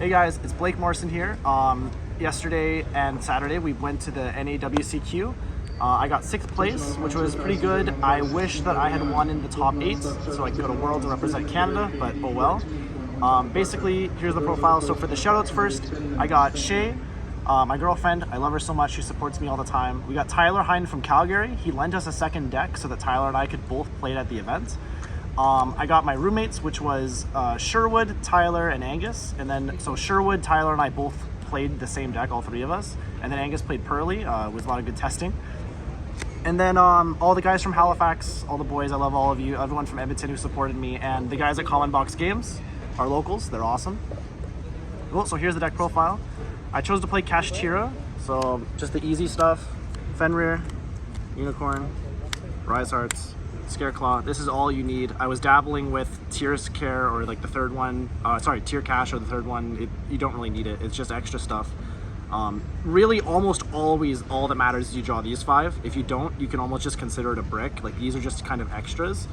Hey guys, it's Blake Morrison here. Yesterday and Saturday we went to the NAWCQ. I got 6th place, which was pretty good. I wish that I had won in the top 8 so I could go to Worlds and represent Canada, but oh well. Basically, here's the profile. So for the shoutouts first, I got Shay, my girlfriend. I love her so much. She supports me all the time. We got Tyler Hine from Calgary. He lent us a second deck so that Tyler and I could both play it at the event. I got my roommates, which was Sherwood, Tyler, and Angus. And then, so Sherwood, Tyler, and I both played the same deck, all 3 of us. And then Angus played Purrely, with a lot of good testing. And then all the guys from Halifax, all the boys, I love all of you, everyone from Edmonton who supported me, and the guys at Common Box Games, our locals, they're awesome. Cool, so here's the deck profile. I chose to play Kashtira, so just the easy stuff. Fenrir, Unicorn, Rise Hearts, Scareclaw. This is all you need. I was dabbling with Tier Care or like the third one, Tier Cash or the third one. You don't really need it, it's just extra stuff. Really almost always all that matters is you draw these 5. If you don't, you can almost just consider it a brick. Like these are just kind of extras.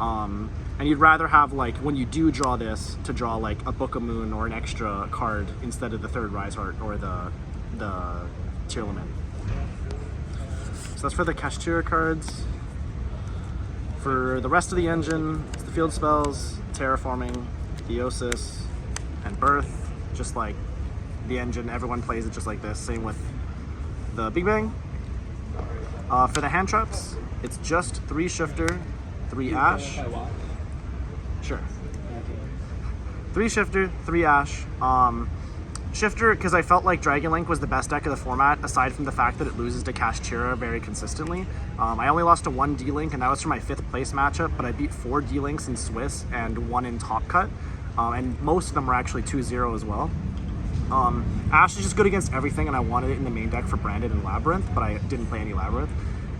And you'd rather have, like, when you do draw this, to draw like a Book of Moon or an extra card instead of the 3rd Rise Heart or the Tier Limit. So that's for the Cashier Cards. For the rest of the engine, it's the field spells, Terraforming, Theosis, and Birth, just like the engine. Everyone plays it just like this. Same with the Big Bang. For the hand traps, it's just 3 Shifter, 3 Ash. Sure. 3 Shifter, 3 Ash. Shifter, because I felt like Dlink was the best deck of the format, aside from the fact that it loses to Kashtira very consistently. I only lost to 1 Dlink, and that was for my 5th place matchup, but I beat 4 Dlinks in Swiss and 1 in Top Cut. And most of them were actually 2-0 as well. Ash is just good against everything, and I wanted it in the main deck for Branded and Labyrinth, but I didn't play any Labyrinth.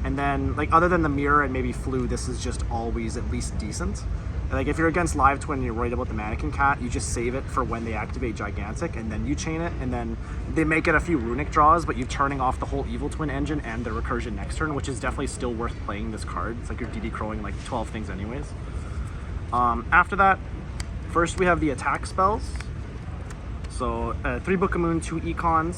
And then, like, other than the Mirror and maybe Floo, this is just always at least decent. Like, if you're against Live Twin and you're worried about the Mannequin Cat, you just save it for when they activate Gigantic, and then you chain it, and then they make it a few Runic draws, but you're turning off the whole Evil Twin engine and the Recursion next turn, which is definitely still worth playing this card. It's like you're DD Crowing like 12 things anyways. After that, first we have the attack spells. So 3 Book of Moon, 2 Econs.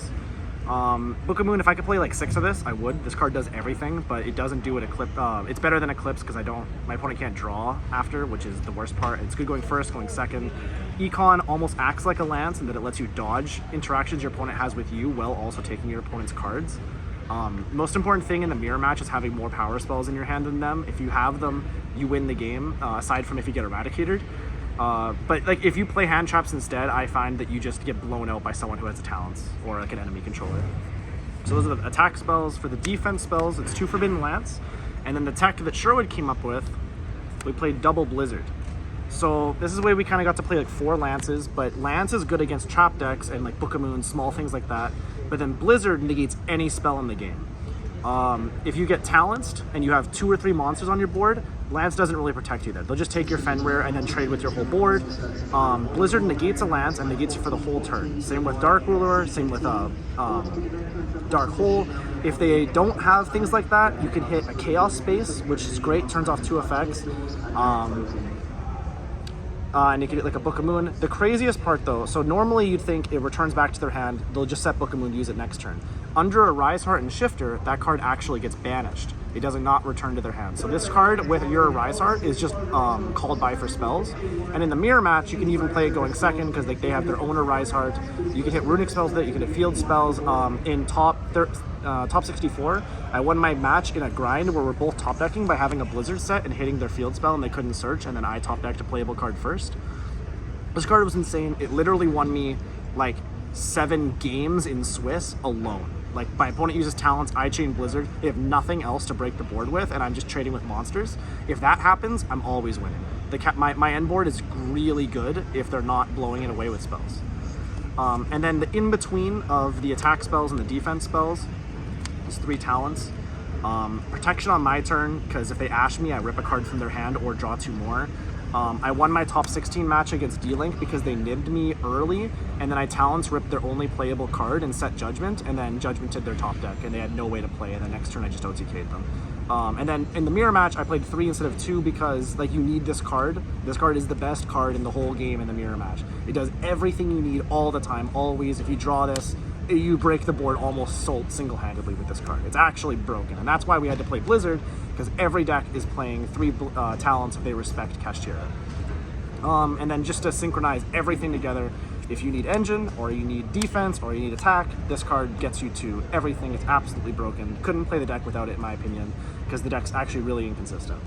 Book of Moon, if I could play like 6 of this, I would. This card does everything, but it doesn't do it Eclipse. It's better than Eclipse because my opponent can't draw after, which is the worst part. It's good going first, going second. Econ almost acts like a Lance in that it lets you dodge interactions your opponent has with you while also taking your opponent's cards. Most important thing in the mirror match is having more power spells in your hand than them. If you have them, you win the game, aside from if you get Eradicated. But like if you play hand traps instead, I find that you just get blown out by someone who has the talents or like an enemy controller. So those are the attack spells. For the defense spells, it's 2 Forbidden Lance, and then the tech that Sherwood came up with, we played double Blizzard. So this is the way we kind of got to play like 4 Lances, but Lance is good against trap decks and like Book of Moon, small things like that. But then Blizzard negates any spell in the game. If you get Talanced and you have 2 or 3 monsters on your board, Lance doesn't really protect you there. They'll just take your Fenrir and then trade with your whole board. Blizzard negates a Lance and negates you for the whole turn. Same with Dark Ruler, same with Dark Hole. If they don't have things like that, you can hit a Chaos Space, which is great, turns off 2 effects. And you can get like a Book of Moon. The craziest part though, so normally you'd think it returns back to their hand, they'll just set Book of Moon, use it next turn. Under a Rise Heart and Shifter, that card actually gets banished. It does not return to their hand. So this card with your Rise Heart is just called by for spells. And in the mirror match, you can even play it going second because like they have their own Rise Heart. You can hit Runic spells with it, you can hit field spells. In top 64, I won my match in a grind where we're both top decking by having a Blizzard set and hitting their field spell and they couldn't search, and then I top decked a playable card first. This card was insane. It literally won me like 7 games in Swiss alone. Like my opponent uses talents, I chain Blizzard, they have nothing else to break the board with, and I'm just trading with monsters. If that happens, I'm always winning. My end board is really good if they're not blowing it away with spells. And then the in-between of the attack spells and the defense spells is 3 talents. Protection on my turn, because if they ash me, I rip a card from their hand or draw 2 more. I won my top 16 match against Dlink because they nibbed me early, and then I talents ripped their only playable card and set Judgment, and then Judgmented their top deck, and they had no way to play, and the next turn I just OTK'd them. And then in the mirror match, I played 3 instead of 2 because like you need this card. This card is the best card in the whole game in the mirror match. It does everything you need all the time, always. If you draw this, you break the board almost single-handedly with this card. It's actually broken, and that's why we had to play Blizzard, because every deck is playing 3 talents if they respect Kashtira. And then just to synchronize everything together, if you need engine, or you need defense, or you need attack, this card gets you to everything. It's absolutely broken. Couldn't play the deck without it, in my opinion, because the deck's actually really inconsistent.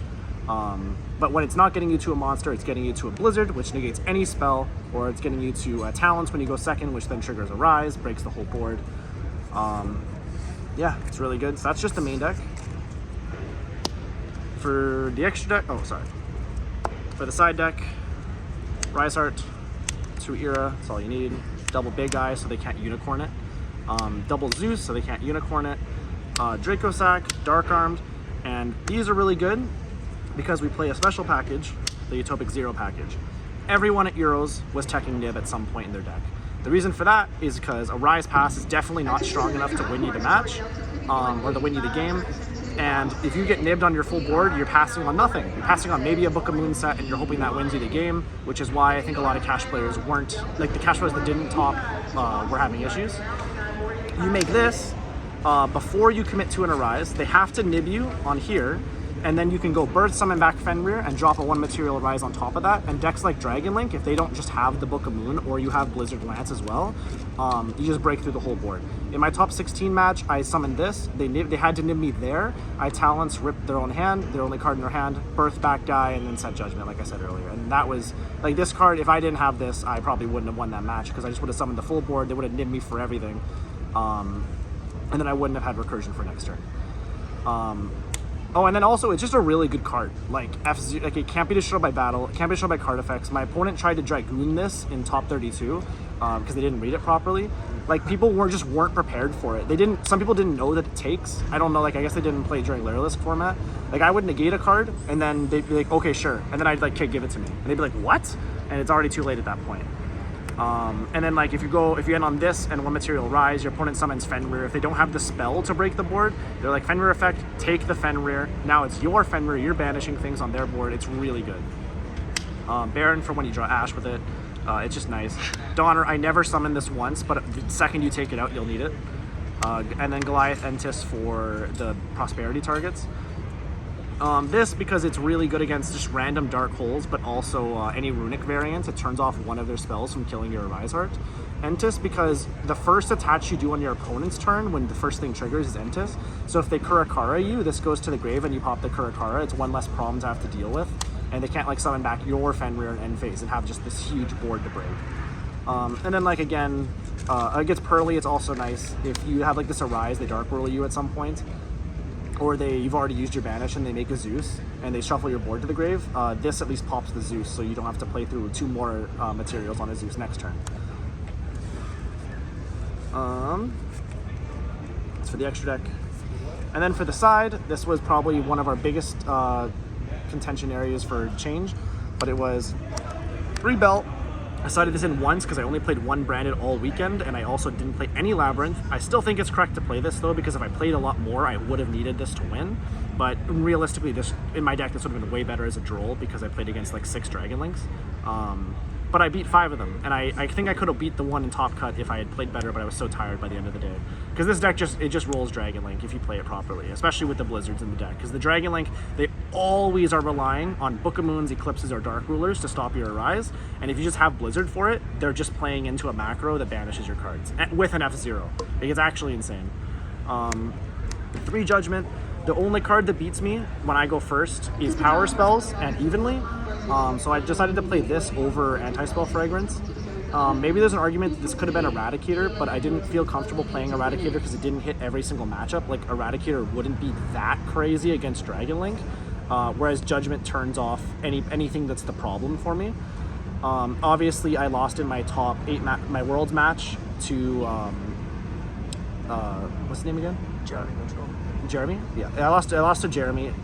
But when it's not getting you to a monster, it's getting you to a Blizzard, which negates any spell, or it's getting you to talents when you go second, which then triggers a Rise, breaks the whole board. Yeah, it's really good. So that's just the main deck. For the extra deck, for the side deck, Rise Heart, 2 Era, that's all you need. Double Big Eye, so they can't unicorn it. Double Zeus, so they can't unicorn it. Draco Sack, Dark Armed, and these are really good because we play a special package, the Utopic Zero package. Everyone at Euros was teching Nib at some point in their deck. The reason for that is because a Rise Pass is definitely not strong enough to win you the match, or to win you the game. And if you get nibbed on your full board, you're passing on nothing. You're passing on maybe a Book of Moon set, and you're hoping that wins you the game, which is why I think a lot of Cash players weren't, like the Cash players that didn't top were having issues. You make this, before you commit to an Arise, they have to nib you on here, and then you can go Birth Summon back Fenrir and drop a 1 material Rise on top of that. And decks like Dragon Link, if they don't just have the Book of Moon, or you have Blizzard Lance as well, you just break through the whole board. In my top 16 match, I summoned this. They had to nib me there. I Talents ripped their own hand, their only card in their hand, Birth back guy, and then set Judgment, like I said earlier. And that was, like this card, if I didn't have this, I probably wouldn't have won that match, because I just would have summoned the full board, they would have nibbed me for everything. And then I wouldn't have had recursion for next turn. Oh, and then also, it's just a really good card. Like, like it can't be destroyed by battle, it can't be destroyed by card effects. My opponent tried to Dragoon this in top 32 because they didn't read it properly. Like, people weren't prepared for it. Some people didn't know that it takes. I don't know, like, I guess they didn't play during Lyrilisk format. Like, I would negate a card, and then they'd be like, okay, sure. And then I'd like, okay, give it to me. And they'd be like, what? And it's already too late at that point. And then like if you end on this and 1 material Rise, your opponent summons Fenrir. If they don't have the spell to break the board, they're like Fenrir effect, take the Fenrir. Now it's your Fenrir, you're banishing things on their board. It's really good. Baron for when you draw Ash with it. It's just nice. Donner, I never summoned this once, but the second you take it out, you'll need it. And then Goliath Entis for the prosperity targets. This because it's really good against just random dark holes, but also any runic variants. It turns off one of their spells from killing your Rise Heart. Entis because the first attach you do on your opponent's turn when the first thing triggers is Entis. So if they Kurakara you, this goes to the grave and you pop the Kurakara. It's 1 less problem to have to deal with. And they can't like summon back your Fenrir and end phase and have just this huge board to break. And then like again, against Purrely, it's also nice. If you have like this Arise, they Dark Whirl you at some point. Or you've already used your banish and they make a Zeus and they shuffle your board to the grave, this at least pops the Zeus, so you don't have to play through 2 more materials on a Zeus next turn. That's for the extra deck. And then for the side, this was probably one of our biggest contention areas for change, but it was 3 belt. I sided this in once because I only played 1 branded all weekend, and I also didn't play any Labyrinth. I still think it's correct to play this though, because if I played a lot more, I would have needed this to win. But realistically, this in my deck, this would have been way better as a droll because I played against like 6 Dragon Links. But I beat 5 of them, and I think I could have beat the one in Top Cut if I had played better, but I was so tired by the end of the day. Because this deck just rolls Dragon Link if you play it properly, especially with the Blizzards in the deck. Because the Dragon Link, they always are relying on Book of Moons, Eclipses, or Dark Rulers to stop your Arise. And if you just have Blizzard for it, they're just playing into a macro that banishes your cards with an F0. Like, it's actually insane. 3 Judgment. The only card that beats me when I go first is Power Spells and Evenly. So I decided to play this over Anti-Spell Fragrance. Maybe there's an argument that this could have been Eradicator, but I didn't feel comfortable playing Eradicator because it didn't hit every single matchup. Like, Eradicator wouldn't be that crazy against Dragon Link, whereas Judgment turns off anything that's the problem for me. Obviously, I lost in my top 8 my Worlds match to what's his name again? Jeremy? Yeah, I lost to Jeremy.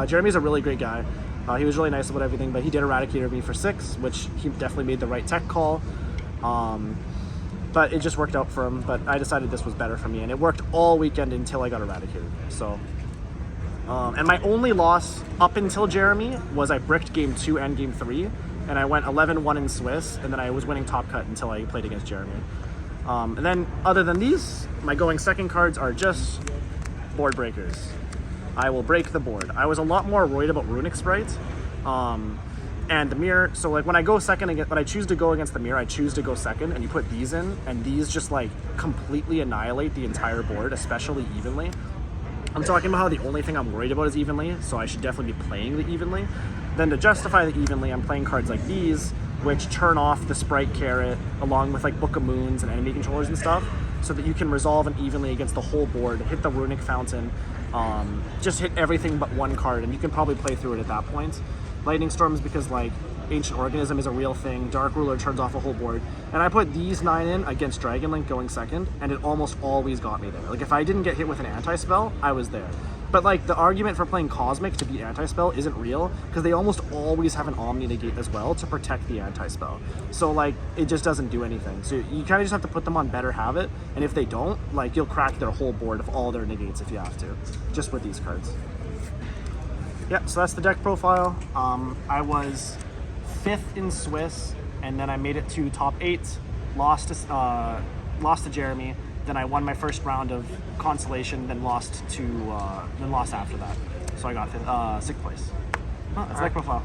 Jeremy's a really great guy. He was really nice about everything, but he did Eradicator me for 6, which he definitely made the right tech call. But it just worked out for him. But I decided this was better for me, and it worked all weekend until I got Eradicated. So And my only loss up until Jeremy was I bricked game 2 and game 3, and I went 11-1 in Swiss, and then I was winning top cut until I played against Jeremy. And then other than these, my going second cards are just board breakers. I will break the board. I was a lot more worried about Runic Spright and the mirror. So like when I go second against, when I choose to go against the mirror, I choose to go second, and you put these in, and these just like completely annihilate the entire board, especially evenly. I'm talking about how the only thing I'm worried about is evenly, so I should definitely be playing the evenly. Then to justify the evenly, I'm playing cards like these, which turn off the Spright carrot, along with like Book of Moons and enemy controllers and stuff, so that you can resolve an evenly against the whole board, hit the Runic Fountain, just hit everything but one card, and you can probably play through it at that point. Lightning Storm is because like Ancient Organism is a real thing, Dark Ruler turns off a whole board, and I put these 9 in against Dragon Link going second, and it almost always got me there. Like if I didn't get hit with an anti-spell, I was there. But like the argument for playing Cosmic to beat anti-spell isn't real, because they almost always have an Omni negate as well to protect the anti-spell. So like it just doesn't do anything. So you kind of just have to put them on better habit, and if they don't, like you'll crack their whole board of all their negates if you have to, just with these cards. Yeah, so that's the deck profile. I was 5th in Swiss, and then I made it to top 8, lost to Jeremy, then I won my first round of Consolation, then lost after that. So I got 6th place. Oh, that's deck profile.